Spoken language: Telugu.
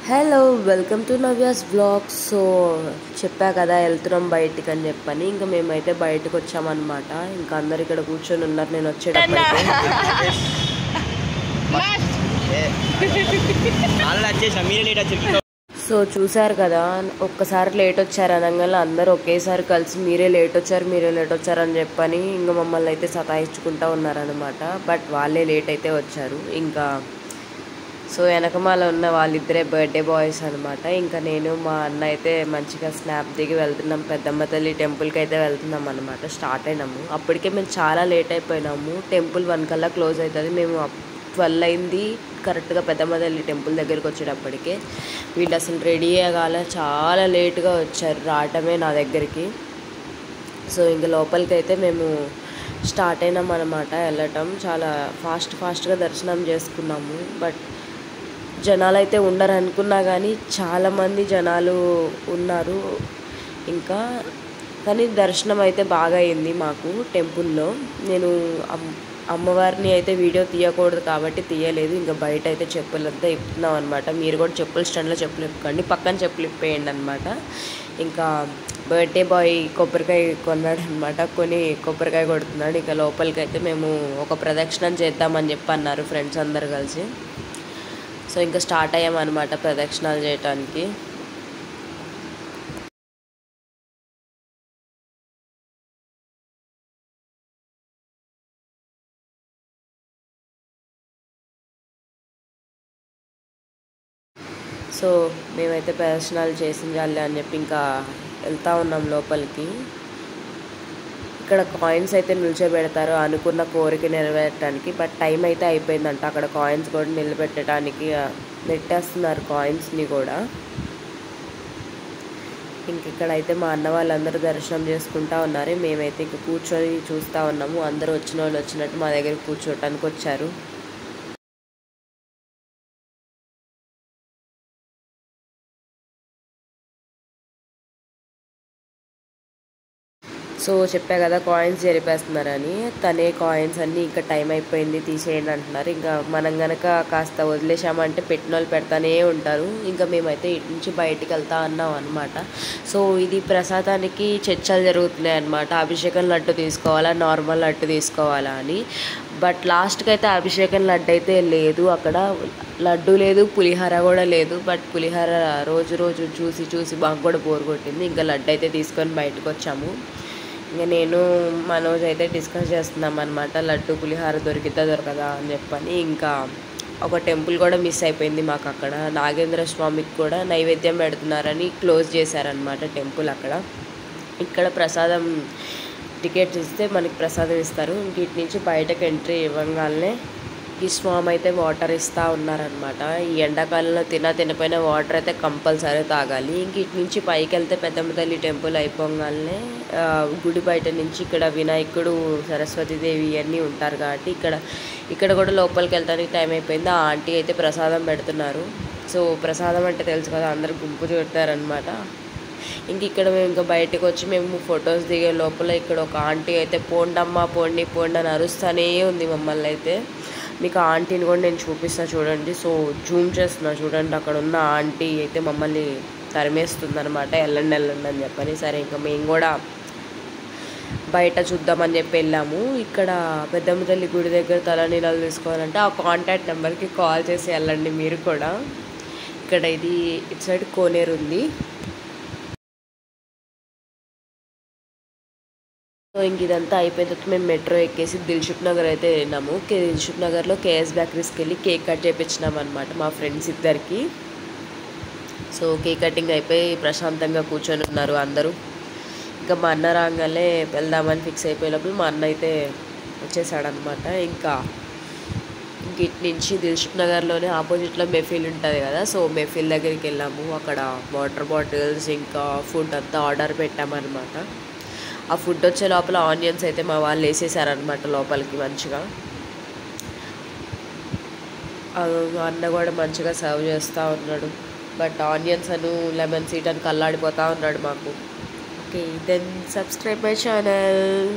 Hello welcome to Navya's blogs. So చెప్పా కదా వెళ్తున్నాం బయటికి అని చెప్పని, ఇంకా మేమైతే బయటకు వచ్చామన్నమాట. ఇంకా అందరు ఇక్కడ కూర్చొని ఉన్నారు నేను వచ్చేటప్పటికి. సో చూసారు కదా, ఒక్కసారి లేట్ వచ్చారు అనగానే అందరూ ఒకేసారి కలిసి మీరే లేట్ వచ్చారు అని చెప్పని ఇంకా మమ్మల్ని అయితే సతాయించుకుంటూ ఉన్నారనమాట. బట్ వాళ్ళే లేట్ అయితే వచ్చారు. ఇంకా సో వెనకమాల ఉన్న వాళ్ళిద్దరే బర్త్డే బాయ్స్ అనమాట. ఇంకా నేను మా అన్న అయితే మంచిగా స్నాప్ దిగి వెళ్తున్నాం, పెద్దమ్మ తల్లి టెంపుల్కి అయితే వెళ్తున్నాం అనమాట. స్టార్ట్ అయినాము. అప్పటికే మేము చాలా లేట్ అయిపోయినాము. టెంపుల్ 1 కల్లా క్లోజ్ అవుతుంది. మేము 12 అయింది కరెక్ట్గా పెద్దమ్మ తల్లి టెంపుల్ దగ్గరికి వచ్చేటప్పటికే. వీళ్ళు అసలు రెడీ అయ్యగాల చాలా లేట్గా వచ్చారు రావటమే నా దగ్గరికి. సో ఇంకా లోపలికి అయితే మేము స్టార్ట్ అయినాం అనమాట. వెళ్ళటం చాలా ఫాస్ట్గా దర్శనం చేసుకున్నాము. బట్ జనాలు అయితే ఉండరు అనుకున్నా కానీ చాలామంది జనాలు ఉన్నారు. ఇంకా కానీ దర్శనం అయితే బాగా అయింది మాకు టెంపుల్లో. నేను అమ్మవారిని అయితే వీడియో తీయకూడదు కాబట్టి తీయలేదు. ఇంకా బయట అయితే చెప్పులంతా ఇప్పుతున్నాం అనమాట. మీరు కూడా చెప్పుల స్టాండ్లో చెప్పులు ఇప్పుకోండి, పక్కన చెప్పులు ఇప్పేయండి అనమాట. ఇంకా బర్త్డే బాయ్ కొబ్బరికాయ కొన్నాడు అనమాట. కొని కొబ్బరికాయ కొడుతున్నాడు. ఇంకా లోపలికి అయితే మేము ఒక ప్రదక్షిణం చేద్దామని చెప్పి అన్నారు ఫ్రెండ్స్ అందరు కలిసి. సో ఇంకా స్టార్ట్ అయ్యామన్నమాట ప్రదక్షిణాలు చేయటానికి. సో మేమైతే ప్రదర్శనలు చేసించాలి అని చెప్పి ఇంకా వెళ్తూ ఉన్నాం లోపలికి. ఇక్కడ కాయిన్స్ అయితే నిల్చోబెడతారు అనుకున్న కోరిక నెరవేరటానికి. బట్ టైం అయితే అయిపోయిందంట. అక్కడ కాయిన్స్ కూడా నిలబెట్టడానికి నెట్టేస్తున్నారు కాయిన్స్ని కూడా. ఇంక ఇక్కడైతే మా అన్న వాళ్ళందరూ దర్శనం చేసుకుంటూ ఉన్నారు. మేమైతే ఇంక కూర్చొని చూస్తూ ఉన్నాము. అందరూ వచ్చిన వాళ్ళు వచ్చినట్టు మా దగ్గర కూర్చోటానికి వచ్చారు. సో చెప్పా కదా కాయిన్స్ జరిపేస్తున్నారని. తనే కాయిన్స్ అన్నీ ఇంకా టైం అయిపోయింది తీసేయండి అంటున్నారు. ఇంకా మనం కనుక కాస్త వదిలేసామంటే పెట్టిన వాళ్ళు పెడతానే ఉంటారు. ఇంకా మేమైతే ఇటు నుంచి బయటికి వెళ్తా అన్నాం అనమాట. సో ఇది ప్రసాదానికి చర్చలు జరుగుతున్నాయి అనమాట. అభిషేకం లడ్డు తీసుకోవాలా, నార్మల్ లడ్డు తీసుకోవాలా అని. బట్ లాస్ట్కి అయితే అభిషేకం లడ్డు అయితే లేదు. అక్కడ లడ్డు లేదు, పులిహోర కూడా లేదు. బట్ పులిహోర రోజు చూసి మాకు కూడా బోర్ కొట్టింది. ఇంకా లడ్డు అయితే తీసుకొని బయటకు వచ్చాము. ఇంకా నేను మనోజ్ అయితే డిస్కస్ చేస్తున్నాం అనమాట, లడ్డు పులిహోర దొరకదా అని చెప్పని. ఇంకా ఒక టెంపుల్ కూడా మిస్ అయిపోయింది మాకు. అక్కడ నాగేంద్ర స్వామికి కూడా నైవేద్యం పెడుతున్నారని క్లోజ్ చేశారనమాట టెంపుల్ అక్కడ. ఇక్కడ ప్రసాదం టికెట్స్ ఇస్తే మనకి ప్రసాదం ఇస్తారు. ఇంక ఇటు నుంచి బయటకు ఎంట్రీ ఇవ్వగానే ఈ స్వామి అయితే వాటర్ ఇస్తూ ఉన్నారనమాట. ఈ ఎండాకాలంలో తినపోయిన వాటర్ అయితే కంపల్సరీ తాగాలి. ఇంక ఇటు నుంచి పైకి వెళ్తే పెద్దమ్మ తల్లి టెంపుల్ అయిపోగానే గుడి బయట నుంచి ఇక్కడ వినాయకుడు, సరస్వతీదేవి ఇవన్నీ ఉంటారు కాబట్టి ఇక్కడ కూడా లోపలికి వెళ్తానికి టైం అయిపోయింది. ఆ ఆంటీ అయితే ప్రసాదం పెడుతున్నారు. సో ప్రసాదం అంటే తెలుసు కదా, అందరు గుంపు చూడతారనమాట. ఇక్కడ మేము ఇంకా బయటకు వచ్చి మేము ఫొటోస్ దిగే లోపల ఇక్కడ ఒక ఆంటీ అయితే పోండమ్మా పోండి అని అరుస్తూనే ఉంది మమ్మల్ని అయితే. మీకు ఆ ఆంటీని కూడా నేను చూపిస్తాను చూడండి. సో జూమ్ చేస్తున్నా చూడండి. అక్కడ ఉన్న ఆంటీ అయితే మమ్మల్ని తరిమేస్తుంది అనమాట, వెళ్ళండి అని చెప్పని. సరే ఇంకా మేము కూడా బయట చూద్దామని చెప్పి వెళ్ళాము. ఇక్కడ పెద్దమ్మ తల్లి గుడి దగ్గర తలనీలాలు తీసుకోవాలంటే ఆ కాంటాక్ట్ నెంబర్కి కాల్ చేసి వెళ్ళండి మీరు కూడా. ఇక్కడ ఇది ఇటు సైడ్ కోనేరు ఉంది. సో ఇంక ఇదంతా అయిపోయిన తర్వాత మేము మెట్రో ఎక్కేసి దిల్సుఖ్ నగర్ అయితే వెళ్ళినాము. దిల్సుఖ్ నగర్లో కేఎస్ బేకరీస్కి వెళ్ళి కేక్ కట్ చేయించినాం అనమాట మా ఫ్రెండ్స్ ఇద్దరికి. సో కేక్ కటింగ్ అయిపోయి ప్రశాంతంగా కూర్చొని ఉన్నారు అందరూ. ఇంకా మా అన్న రాగానే వెళ్దామని ఫిక్స్ అయిపోయినప్పుడు మా అన్న అయితే వచ్చేసాడనమాట. ఇంకా ఇటు నుంచి దిల్సుఖ్ నగర్లోనే ఆపోజిట్లో మెఫిల్ ఉంటుంది కదా, సో మెఫిల్ దగ్గరికి వెళ్ళాము. అక్కడ వాటర్ బాటిల్స్ ఇంకా ఫుడ్ అంతా ఆర్డర్ పెట్టామన్నమాట. ఆ ఫుడ్ వచ్చే లోపల ఆనియన్స్ అయితే మా వాళ్ళు వేసేసారనమాట లోపలికి మంచిగా. అన్న కూడా మంచిగా సర్వ్ చేస్తూ ఉన్నాడు. బట్ ఆనియన్స్ లెమన్ సీడ్ అని కల్లాడిపోతూ ఉన్నాడు మాకు. Okay, then subscribe my channel.